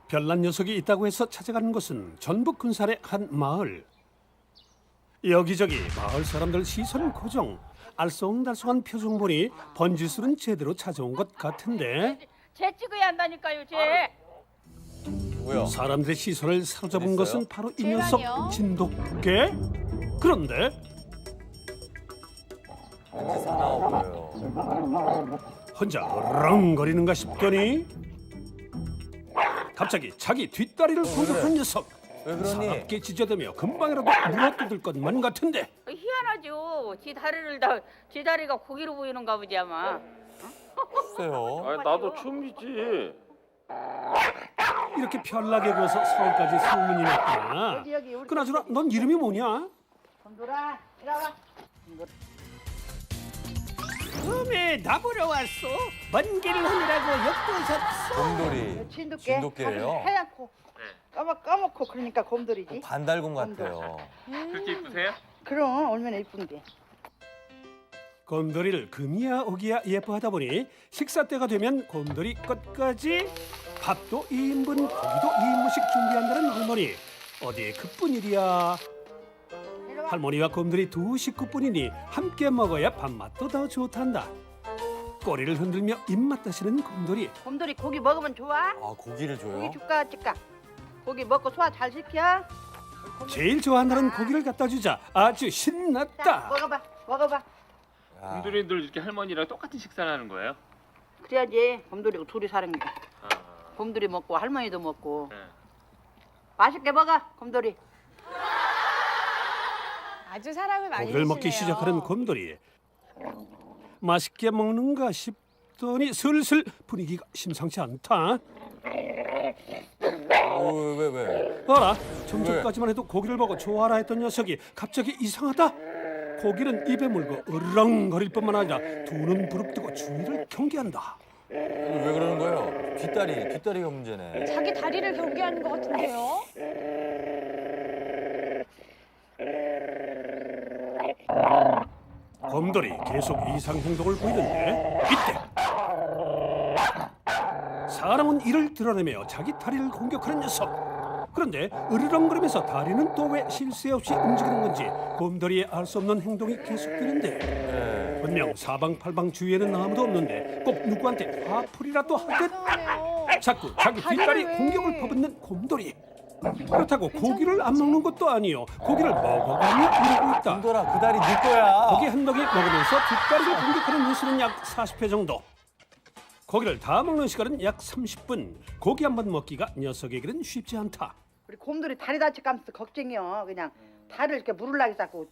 별난 녀석이 있다고 해서 찾아가는 곳은 전북 군산의 한 마을. 여기저기 마을 사람들 시선 고정. 알쏭달쏭한 표정 보니 번지술은 제대로 찾아온 것 같은데 쟤 찍어야 한다니까요, 쟤. 뭐야? 사람들의 시선을 사로잡은 있어요? 것은 바로 이 녀석 쟤라뇨? 진돗개? 그런데 왠지 사나워 보여요. 혼자 어렁거리는가 싶더니 갑자기 자기 뒷다리를 공격한 녀석. 왜 그러니? 사납게 짖어대며 금방이라도 물어뜯을 것만 같은데 희한하죠. 지 다리가 고기로 보이는가 보지 아마. 글쎄요. 아니, 나도 처음이지. 이렇게 편하게 구워서 서울까지 소문이 났구나. 여기 우리 그나저나 넌 이름이 뭐냐? 곰돌아 이리 와봐. 처음에 나보러 왔어. 먼 길을 오느라고 역도셨어. 곰돌이. 진돗개예요? 하얗고 까맣고 그러니까 곰돌이지. 반달곰 같아요. 그렇게 이쁘세요? 그럼 얼마나 이쁜데. 곰돌이를 금이야 오기야 예뻐하다 보니 식사 때가 되면 곰돌이 것까지 밥도 2인분 고기도 2인분씩 준비한다는 할머니. 어디 그뿐일이야. 이리 와. 할머니와 곰돌이 두 식구뿐이니 함께 먹어야 밥맛도 더 좋단다. 꼬리를 흔들며 입맛 다시는 곰돌이. 곰돌이 고기 먹으면 좋아? 아, 고기를 줘요? 고기 줄까 찍까? 고기 먹고 소화 잘 시켜. 제일 좋아한다는 고기를 갖다 주자 아주 자, 신났다. 먹어봐. 야, 곰돌이들 이렇게 할머니랑 똑같은 식사를 하는 거예요? 그래야지 곰돌이가 둘이 사는 게. 아, 곰돌이 먹고 할머니도 먹고. 네. 맛있게 먹어 곰돌이. 아주 사랑을 많이 고기를 먹기 주시네요. 시작하는 곰돌이. 맛있게 먹는가 싶더니 슬슬 분위기가 심상치 않다. 왜? 어라, 좀 전까지만 해도 고기를 먹어 좋아라 했던 녀석이 갑자기 이상하다. 고기는 입에 물고 으르렁거릴 뿐만 아니라 두 눈 부릅뜨고 주위를 경계한다. 왜 그러는 거예요? 뒷다리가 문제네. 자기 다리를 경계하는 것 같은데요? 곰돌이 계속 이상 행동을 보이는데 이때 사람은 이를 드러내며 자기 다리를 공격하는 녀석. 그런데 으르렁거리면서 다리는 또 왜 쉴 새 없이 움직이는 건지 곰돌이의 알 수 없는 행동이 계속되는데 네. 분명 사방팔방 주위에는 아무도 없는데 꼭 누구한테 화풀이라도 하듯 이상하네요. 자꾸 자기 뒷다리 다리를 왜- 공격을 퍼붓는 곰돌이. 그렇다고 고기를 안 먹는 것도 아니요. 고기를 먹어가며 이러고 있다. 곰돌아, 그 다리 네 거야. 고기 한 덩이 먹으면서 뒷다리를 공격하는 횟수는 약 40회 정도. 고기를 다 먹는 시간은 약 30분. 고기 한 번 먹기가 녀석에게는 쉽지 않다. 우리 곰돌이 다리 다칠까면서 걱정이요. 그냥 다리를 이렇게 물으려고 자꾸.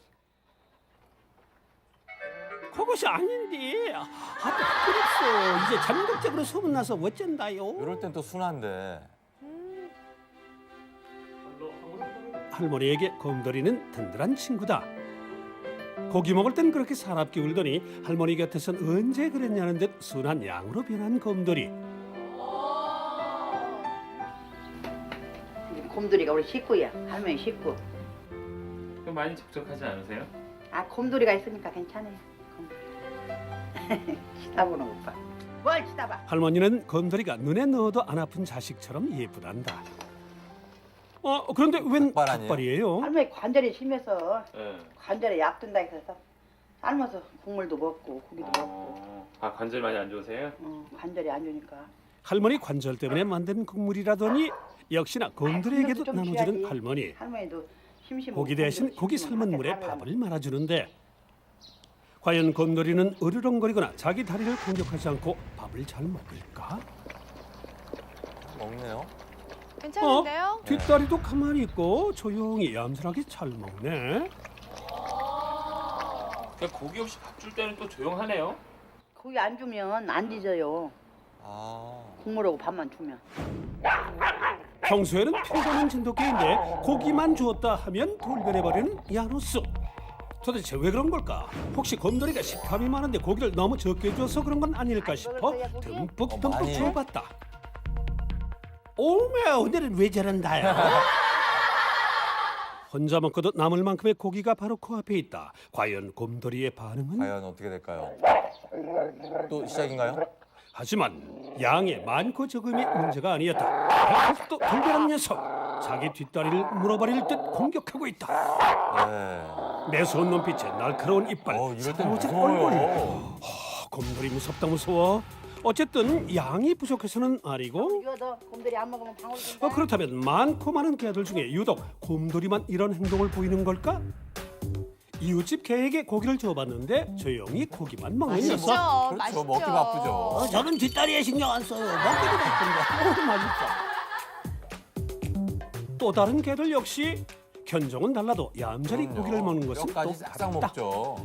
그것이 아닌데. 부끄럽소. 이제 전국적으로 소문나서 어쩐다요. 이럴 땐 또 순한데. 할머니에게 곰돌이는 든든한 친구다. 고기 먹을 땐 그렇게 사납게 울더니 할머니 곁에선 언제 그랬냐는 듯 순한 양으로 변한 곰돌이. 곰돌이가 우리 식구야. 할머니 식구. 좀 많이 적적하지 않으세요? 아 곰돌이가 있으니까 괜찮아요. 곰돌이. 치다보는 것 봐. 뭘 치다봐. 할머니는 곰돌이가 눈에 넣어도 안 아픈 자식처럼 예쁘단다. 그런데 웬 닭발 아니에요? 닭발이에요? 할머니 관절이 심해서 네. 관절에 약 든다 해서 삶아서 국물도 먹고 고기도 먹고. 아, 관절 많이 안 좋으세요? 관절이 안 좋으니까. 할머니 관절 때문에 만든 국물이라더니 역시나 곰돌이에게도 이것도 좀 나눠주는 줘야지. 할머니. 할머니도 심심하고 고기 대신 관절 고기 심심하고 삶은 물에 한테 밥을 말아주는데 과연 곰돌이는 으르렁거리거나 자기 다리를 공격하지 않고 밥을 잘 먹을까? 먹네요. 괜찮은데요? 뒷다리도 가만히 있고 조용히 얌전하게 잘 먹네. 그냥 고기 없이 밥 줄 때는 또 조용하네요. 고기 안 주면 안 뒤져요. 아, 국물하고 밥만 주면. 평소에는 평범한 진돗개인데 고기만 주었다 하면 돌변해버리는 야노스. 도대체 왜 그런 걸까? 혹시 곰돌이가 식탐이 많은데 고기를 너무 적게 줘서 그런 건 아닐까 싶어 듬뿍 많이? 주어봤다. 오메 오늘은 왜 저런다요? 혼자 먹고도 남을 만큼의 고기가 바로 코앞에 있다. 과연 곰돌이의 반응은? 과연 어떻게 될까요? 또 시작인가요? 하지만 양의 많고 적음이 문제가 아니었다. 백합도 돌변한 녀석. 자기 뒷다리를 물어버릴 듯 공격하고 있다. 네. 매서운 눈빛에 날카로운 이빨, 이럴 땐 사나워진 얼굴. 무서워요. 곰돌이 무섭다 무서워. 어쨌든 양이 부족해서는 아니고 이거 너 곰돌이 안 먹으면 방울 준다. 그렇다면 많고 많은 개들 중에 유독 곰돌이만 이런 행동을 보이는 걸까? 이웃집 개에게 고기를 줘봤는데 조용히 고기만 먹는 맛있죠? 녀석. 그렇죠. 먹기 바쁘죠. 저는 뒷다리에 신경 안 써요. 먹기도 바쁜데. 맛있어. 또 다른 개들 역시 견종은 달라도 얌전히 그럼요. 고기를 먹는 것은 또 뼈까지 싹싹 다르다. 먹죠.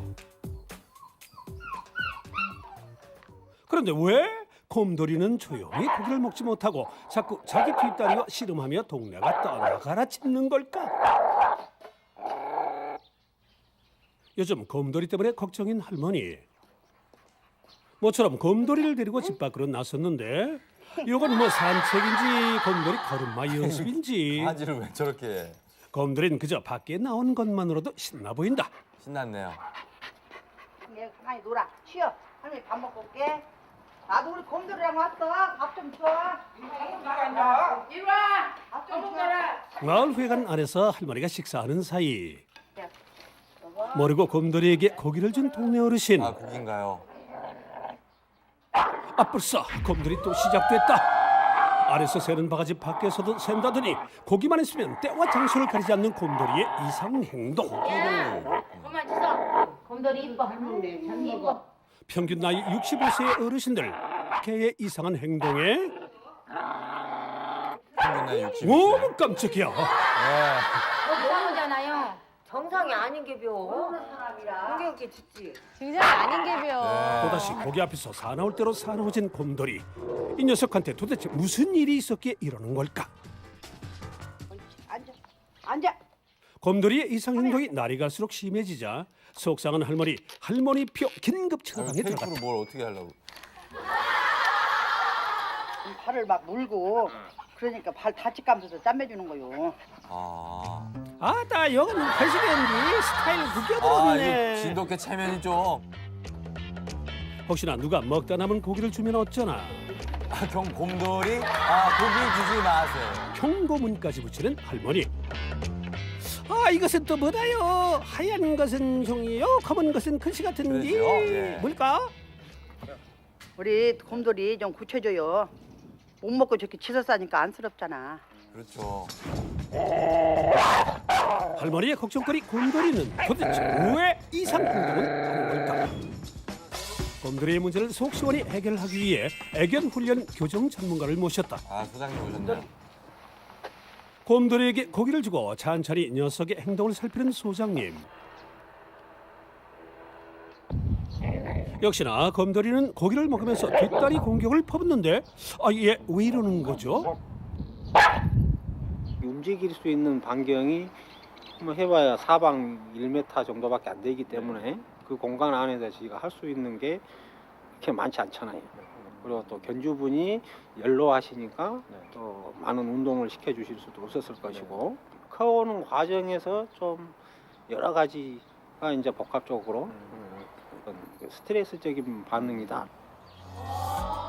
그런데 왜 곰돌이는 조용히 고기를 먹지 못하고 자꾸 자기 뒷다리와 씨름하며 동네가 떠나가라 짖는 걸까? 요즘 곰돌이 때문에 걱정인 할머니. 모처럼 곰돌이를 데리고 집 밖으로 나섰는데 이건 뭐 산책인지 곰돌이 걸음마 연습인지 바지를 왜 저렇게 해? 곰돌이는 그저 밖에 나온 것만으로도 신나 보인다. 신났네요. 얘 가만히 놀아. 쉬어. 할머니 밥 먹고 올게. 나도 우리 곰돌이랑 왔어. 밥 좀 줘. 이리 와. 밥 좀 줘. 마을 회관 안에서 할머니가 식사하는 사이 모르고 곰돌이에게 고기를 준 동네 어르신. 아, 고기인가요? 아뿔싸 곰돌이 또 시작됐다. 아래서 새는 바가지 밖에서도 샌다더니 고기만 있으면 때와 장소를 가리지 않는 곰돌이의 이상 행동. 그만 씻어. 곰돌이 이뻐. 참 이뻐. 평균 나이 65세의 어르신들 개의 이상한 행동에 평균 나이 60. 오 깜짝이야. 네. 너무잖아요. 정상이 아닌 게벼. 모르는 사람이라. 공격이 듣지. 굉장히 아닌 게벼. 네. 또다시 고기 앞에서 사나울 대로 사나워진 곰돌이. 이 녀석한테 도대체 무슨 일이 있었기에 이러는 걸까? 앉아. 앉아. 곰돌이의 이상 행동이 날이 갈수록 심해지자 속상한 할머니표 긴급 처방에 들어갔다. 테이프로 뭘 어떻게 하려고? 발을 막 물고 그러니까 발 다치감면서 짬매주는 거요. 아, 아나 이거는 회식인지 스타일 이거 구겨버렸네. 진돗개 체면이 좀. 혹시나 누가 먹다 남은 고기를 주면 어쩌나 곰돌이? 고기 주지 마세요. 경고문까지 붙이는 할머니. 아 이것은 또 뭐다요? 하얀 것은 종이요, 검은 것은 글씨 같은데 그렇죠, 예. 뭘까? 우리 곰돌이 좀 고쳐줘요. 못 먹고 저렇게 치서 싸니까 안쓰럽잖아. 그렇죠. 할머니의 걱정거리 곰돌이는 도대체 왜 이상 행동을 하는 걸까? 곰돌이의 문제를 속 시원히 해결하기 위해 애견 훈련 교정 전문가를 모셨다. 아, 소장님 오셨네요. 곰돌이에게 고기를 주고 찬찬히 녀석의 행동을 살피는 소장님. 역시나 곰돌이는 고기를 먹으면서 뒷다리 공격을 퍼붓는데 얘 왜 이러는 거죠? 움직일 수 있는 반경이 뭐 해봐야 사방 1m 정도밖에 안 되기 때문에 그 공간 안에서 저희가 할 수 있는 게 그렇게 많지 않잖아요. 그리고 또 견주분이 연로하시니까 또 많은 운동을 시켜주실 수도 없었을 것이고 커오는 과정에서 좀 여러 가지가 이제 복합적으로 어떤 스트레스적인 반응이다.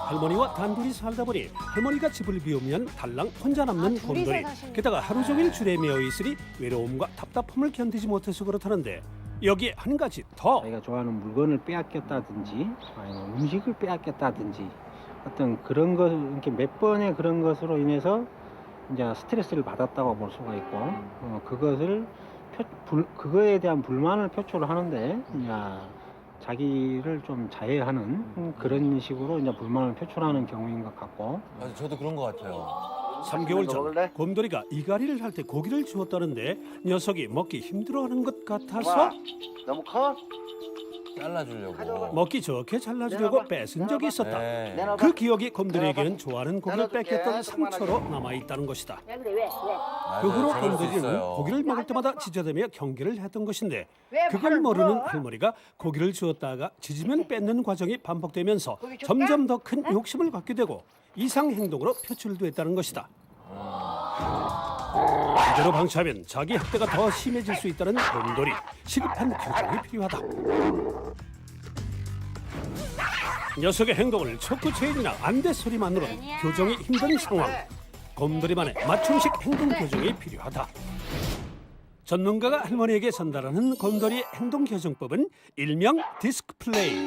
할머니와 단둘이 살다 보니 할머니가 집을 비우면 달랑 혼자 남는 둘이서 곰돌이. 사시는구나. 게다가 하루 종일 줄에 매여 있으니 외로움과 답답함을 견디지 못해서 그렇다는데 여기에 한 가지 더. 자기가 좋아하는 물건을 빼앗겼다든지 아니면 음식을 빼앗겼다든지 어떤 그런 것 이렇게 몇 번의 그런 것으로 인해서 이제 스트레스를 받았다고 볼 수가 있고 그것을 그거에 대한 불만을 표출을 하는데 이제 자기를 좀 자해하는 그런 식으로 이제 불만을 표출하는 경우인 것 같고. 맞아, 저도 그런 것 같아요. 3개월 전 곰돌이가 이갈이를 할 때 고기를 주었다는데 녀석이 먹기 힘들어하는 것 같아서 너무 커? 잘라주려고. 먹기 좋게 잘라주려고 뺏은 적이 있었다. 네. 그 기억이 곰돌이에게는 좋아하는 고기를 뺏겼던 상처로 남아있다는 것이다. 왜 그래 왜? 맞아요, 그 후로 저럴 수 곰돌이는 있어요. 고기를 먹을 때마다 지저대며 경계를 했던 것인데 왜 그걸 발을 모르는 물어? 할머니가 고기를 주었다가 짖으면 뺏는 과정이 반복되면서 점점 더 큰 욕심을 갖게 되고 이상 행동으로 표출됐다는 것이다. 이대로 방치하면 자기 학대가 더 심해질 수 있다는 곰돌이. 시급한 교정이 필요하다. 녀석의 행동을 초크 체인이나 안대 소리만으로는 교정이 힘든 상황. 곰돌이만의 맞춤식 행동 교정이 필요하다. 전문가가 할머니에게 전달하는 곰돌이의 행동 교정법은 일명 디스크 플레이.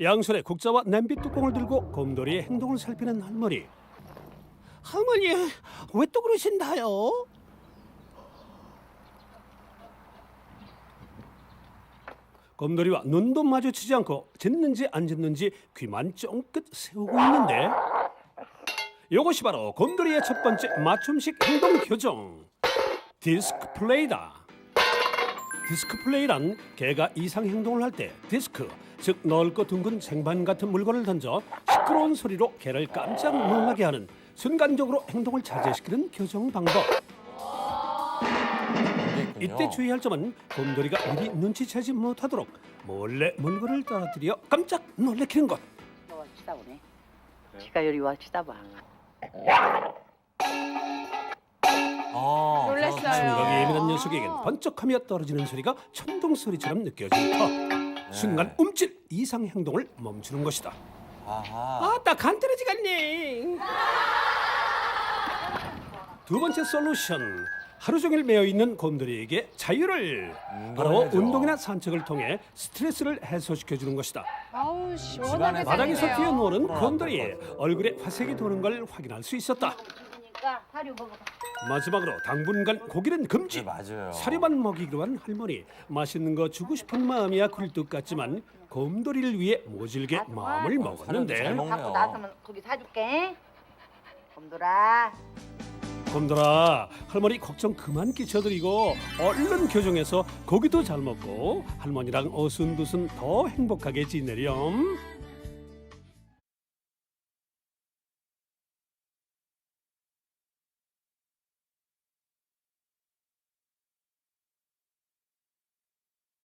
양손에 국자와 냄비 뚜껑을 들고 곰돌이의 행동을 살피는 할머니. 할머니, 왜 또 그러신다요? 곰돌이와 눈도 마주치지 않고 짖는지 안 짖는지 귀만 쫑긋 세우고 있는데 이것이 바로 곰돌이의 첫 번째 맞춤식 행동 교정, 디스크 플레이다. 디스크 플레이란 개가 이상 행동을 할 때 디스크, 즉 넓고 둥근 쟁반 같은 물건을 던져 시끄러운 소리로 개를 깜짝 놀라게 하는 순간적으로 행동을 자제시키는 교정 방법. 이때 주의할 점은 곰돌이가 미리 눈치채지 못하도록 몰래 물건을 떨어뜨려 깜짝 놀래키는 것. 치다 보네. 지가 요리 와 치다 봐. 놀랬어요. 감각이 예민한 녀석에겐 번쩍하며 떨어지는 소리가 천둥 소리처럼 느껴질 터. 순간 움찔 이상 행동을 멈추는 것이다. 아하. 아따 간 떨어지겠네. 두 번째 솔루션. 하루 종일 매여 있는 곰돌이에게 자유를. 바로 운동해야죠. 운동이나 산책을 통해 스트레스를 해소시켜 주는 것이다. 아우 시원하게 바닥에서 생기네요. 뛰어노는 곰돌이 얼굴에 화색이 도는 걸 확인할 수 있었다. 그러니까 사료 먹어봐. 마지막으로 당분간 고기는 금지. 네, 맞아요. 사료만 먹이기로 한 할머니. 맛있는 거 주고 싶은 마음이야 굴뚝 같지만 곰돌이를 위해 모질게 마음을 잘 먹었는데 먹- 갖고 나서면 고기 사줄게. 곰돌아. 곰돌아, 할머니 걱정 그만 끼쳐드리고 얼른 교정해서 고기도 잘 먹고 할머니랑 어순두순 더 행복하게 지내렴.